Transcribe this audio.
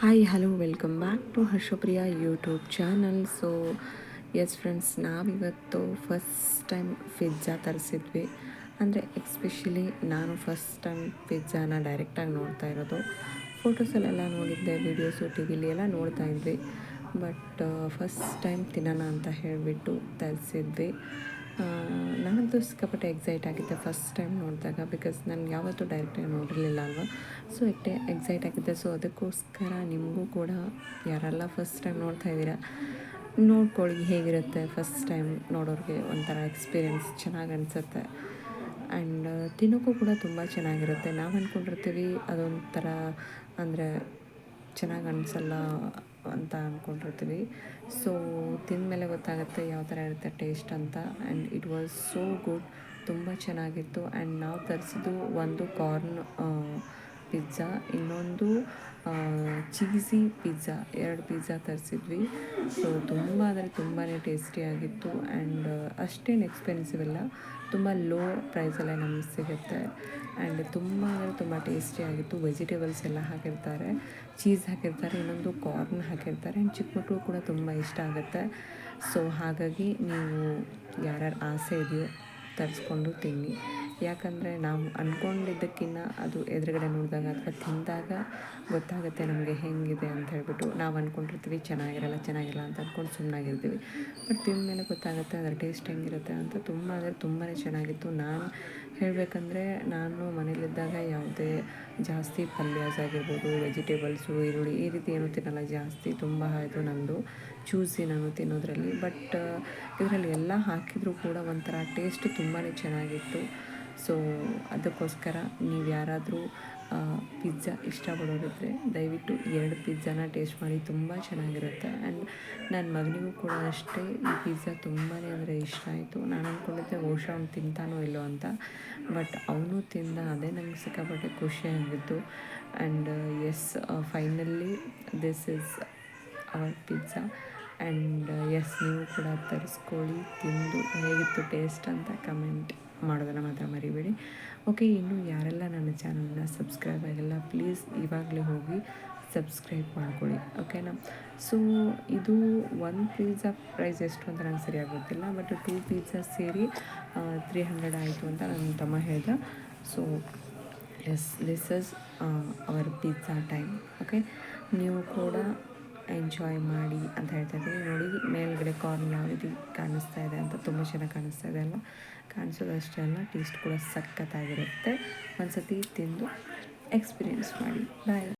Hi hello welcome back to Harshapriya YouTube channel. So yes friends, ನಾವಿವತ್ತು first time pizza ತರಿಸಿದ್ವಿ. ಅಂದರೆ especially ನಾನು first time ಪಿಜ್ಜಾನ ಡೈರೆಕ್ಟಾಗಿ ನೋಡ್ತಾ ಇರೋದು. ಫೋಟೋಸಲ್ಲೆಲ್ಲ ನೋಡಿದ್ದೆ, ವೀಡಿಯೋಸು ಟಿ ವಿಲಿ ಎಲ್ಲ ನೋಡ್ತಾ ಇದ್ವಿ. ಬಟ್ ಫಸ್ಟ್ ಟೈಮ್ ತಿನ್ನೋಣ ಅಂತ ಹೇಳಿಬಿಟ್ಟು ತರಿಸಿದ್ವಿ. ನಾನಂತೂ ಸಿಕ್ಕಾಪಟ್ಟೆ ಎಕ್ಸೈಟ್ ಆಗಿದ್ದೆ ಫಸ್ಟ್ ಟೈಮ್ ನೋಡಿದಾಗ, ಬಿಕಾಸ್ ನಾನು ಯಾವತ್ತೂ ಡೈರೆಕ್ಟಾಗಿ ನೋಡಿರಲಿಲ್ಲ ಅಲ್ವಾ. ಸೊ ಎಕ್ಸೈಟ್ ಆಗಿದ್ದೆ. ಸೊ ಅದಕ್ಕೋಸ್ಕರ ನಿಮಗೂ ಕೂಡ ಯಾರೆಲ್ಲ ಫಸ್ಟ್ ಟೈಮ್ ನೋಡ್ತಾ ಇದ್ದೀರಾ, ನೋಡ್ಕೊಳ್ಳಿ ಹೇಗಿರುತ್ತೆ. ಫಸ್ಟ್ ಟೈಮ್ ನೋಡೋರಿಗೆ ಒಂಥರ ಎಕ್ಸ್ಪೀರಿಯೆನ್ಸ್ ಚೆನ್ನಾಗಿ ಅನಿಸುತ್ತೆ. ಆ್ಯಂಡ್ ತಿನ್ನೋಕ್ಕೂ ಕೂಡ ತುಂಬ ಚೆನ್ನಾಗಿರುತ್ತೆ. ನಾವು ಅಂದ್ಕೊಂಡಿರ್ತೀವಿ ಅದೊಂಥರ ಅಂದರೆ ಚೆನ್ನಾಗಿ ಅನಿಸಲ್ಲ ಅಂತ ಅಂದ್ಕೊಂಡಿರ್ತೀವಿ. ಸೊ ತಿಂದಮೇಲೆ ಗೊತ್ತಾಗುತ್ತೆ ಯಾವ ಥರ ಇರುತ್ತೆ ಟೇಸ್ಟ್ ಅಂತ. And it was so good, ತುಂಬ ಚೆನ್ನಾಗಿತ್ತು. ಆ್ಯಂಡ್ ನಾವು ತರಿಸಿದ್ದು ಒಂದು ಕಾರ್ನ್ ಪಿಜ್ಜಾ, ಇನ್ನೊಂದು ಚೀಸಿ ಪಿಜ್ಜಾ, 2 ಪಿಜ್ಜಾ ತರಿಸಿದ್ವಿ. ಸೊ ತುಂಬ ಅಂದರೆ ತುಂಬಾ ಟೇಸ್ಟಿಯಾಗಿತ್ತು. ಆ್ಯಂಡ್ ಅಷ್ಟೇನು ಎಕ್ಸ್ಪೆನ್ಸಿವ್ ಇಲ್ಲ, ತುಂಬ ಲೋ ಪ್ರೈಸಲ್ಲೇ ನಮಗೆ ಸಿಗುತ್ತೆ. ಆ್ಯಂಡ್ ತುಂಬ ಅಂದರೆ ತುಂಬ ಟೇಸ್ಟಿಯಾಗಿತ್ತು. ವೆಜಿಟೇಬಲ್ಸ್ ಎಲ್ಲ ಹಾಕಿರ್ತಾರೆ, ಚೀಸ್ ಹಾಕಿರ್ತಾರೆ, ಇನ್ನೊಂದು ಕಾರ್ನ್ ಹಾಕಿರ್ತಾರೆ. ಆ್ಯಂಡ್ ಚಿಕ್ಕ ಮಕ್ಕಳು ಕೂಡ ತುಂಬ ಇಷ್ಟ ಆಗುತ್ತೆ. ಸೊ ಹಾಗಾಗಿ ನೀವು ಯಾರ್ಯಾರು ಆಸೆ ಇದೆಯೋ ತರಿಸ್ಕೊಂಡು ತಿನ್ನಿ. ಯಾಕಂದರೆ ನಾವು ಅಂದ್ಕೊಂಡಿದ್ದಕ್ಕಿಂತ ಅದು ಎದುರುಗಡೆ ನೋಡಿದಾಗ ಅಥವಾ ತಿಂದಾಗ ಗೊತ್ತಾಗುತ್ತೆ ನಮಗೆ ಹೇಗಿದೆ ಅಂತ ಹೇಳ್ಬಿಟ್ಟು. ನಾವು ಅಂದ್ಕೊಂಡಿರ್ತೀವಿ ಚೆನ್ನಾಗಿರಲ್ಲ ಅಂತ ಅಂದ್ಕೊಂಡು ಸುಮ್ಮನಾಗಿರ್ತೀವಿ. ಬಟ್ ತಿಂದಮೇಲೆ ಗೊತ್ತಾಗುತ್ತೆ ಅದರ ಟೇಸ್ಟ್ ಹೆಂಗಿರುತ್ತೆ ಅಂತ. ತುಂಬ ಅಂದರೆ ತುಂಬಾ ಚೆನ್ನಾಗಿತ್ತು. ನಾನು ಹೇಳಬೇಕಂದ್ರೆ ನಾನು ಮನೇಲಿದ್ದಾಗ ಯಾವುದೇ ಜಾಸ್ತಿ ಪಲ್ಯಾಸ್ ಆಗಿರ್ಬೋದು, ವೆಜಿಟೇಬಲ್ಸು, ಈರುಳ್ಳಿ ಈ ರೀತಿ ಏನೂ ತಿನ್ನಲ್ಲ ಜಾಸ್ತಿ. ತುಂಬ ಇದು ನಂದು ಚೂಸಿ ನಾನು ತಿನ್ನೋದ್ರಲ್ಲಿ. ಬಟ್ ಇದರಲ್ಲಿ ಎಲ್ಲ ಹಾಕಿದರೂ ಕೂಡ ಒಂಥರ ಟೇಸ್ಟ್ ತುಂಬಾ ಚೆನ್ನಾಗಿತ್ತು. ಸೊ ಅದಕ್ಕೋಸ್ಕರ ನೀವು ಯಾರಾದರೂ ಪಿಜ್ಜಾ ಇಷ್ಟಪಡೋರಿದ್ದರೆ ದಯವಿಟ್ಟು 2 ಪಿಜ್ಜಾನ ಟೇಸ್ಟ್ ಮಾಡಿ, ತುಂಬ ಚೆನ್ನಾಗಿರುತ್ತೆ. ಆ್ಯಂಡ್ ನನ್ನ ಮಗನಿಗೂ ಕೂಡ ಅಷ್ಟೇ ಈ ಪಿಜ್ಜಾ ತುಂಬಾ ಅಂದರೆ ಇಷ್ಟ ಆಯಿತು. ನಾನು ಅಂದ್ಕೊಂಡಿದ್ದೆ ಬಹುಶಃ ಅವ್ನು ತಿಂತಾನೋ ಇಲ್ಲೋ ಅಂತ, ಬಟ್ ಅವನು ತಿಂದ. ಅದೇ ನಂಗೆ ಸಿಕ್ಕಾಪಟ್ಟೆ ಖುಷಿಯಾಗಿತ್ತು. And yes, finally this is our pizza. And yes, ನೀವು ಕೂಡ ತರಿಸ್ಕೊಳ್ಳಿ, ತಿಂದು ಹೇಗಿತ್ತು ಟೇಸ್ಟ್ ಅಂತ ಕಮೆಂಟ್ ಮಾಡೋದನ್ನು ಮಾತ್ರ ಮರಿಬೇಡಿ. ಓಕೆ, ಇನ್ನು ಯಾರೆಲ್ಲ ನನ್ನ ಚಾನಲ್ನ ಸಬ್ಸ್ಕ್ರೈಬ್ ಆಗಿಲ್ಲ, ಪ್ಲೀಸ್ ಇವಾಗಲೇ ಹೋಗಿ ಸಬ್ಸ್ಕ್ರೈಬ್ ಮಾಡ್ಕೊಳ್ಳಿ, ಓಕೆನಾ. ಸೊ ಇದು 1 ಪಿಜ್ಜಾ ಪ್ರೈಸ್ ಎಷ್ಟು ಅಂತ ನಂಗೆ ಸರಿಯಾಗಿ ಗೊತ್ತಿಲ್ಲ, ಬಟ್ 2 ಪಿಜ್ಜಾ ಸೇರಿ 300 ಆಯಿತು ಅಂತ ನನ್ನ ತಮ್ಮ ಹೇಳ್ದ. So yes, this is our pizza time. Okay, ನೀವು ಕೂಡ ಎಂಜಾಯ್ ಮಾಡಿ ಅಂತ ಹೇಳ್ತಾ ಇದ್ದೀನಿ. ನೋಡಿ ಮೇಲ್ಗಡೆ ಕಾರ್ನ್ ಯಾವ ರೀತಿ ಕಾಣಿಸ್ತಾ ಇದೆ ಅಂತ, ತುಂಬ ಚೆನ್ನಾಗಿ ಕಾಣಿಸ್ತಾ ಇದೆ ಅಲ್ಲ. ಕಾಣಿಸೋದಷ್ಟೇ ಅಲ್ಲ, ಟೇಸ್ಟ್ ಕೂಡ ಸಖತ್ತಾಗಿರುತ್ತೆ. ಒಂದು ಸತಿ ತಿಂದು ಎಕ್ಸ್ಪೀರಿಯೆನ್ಸ್ ಮಾಡಿ. ಬಾಯ್.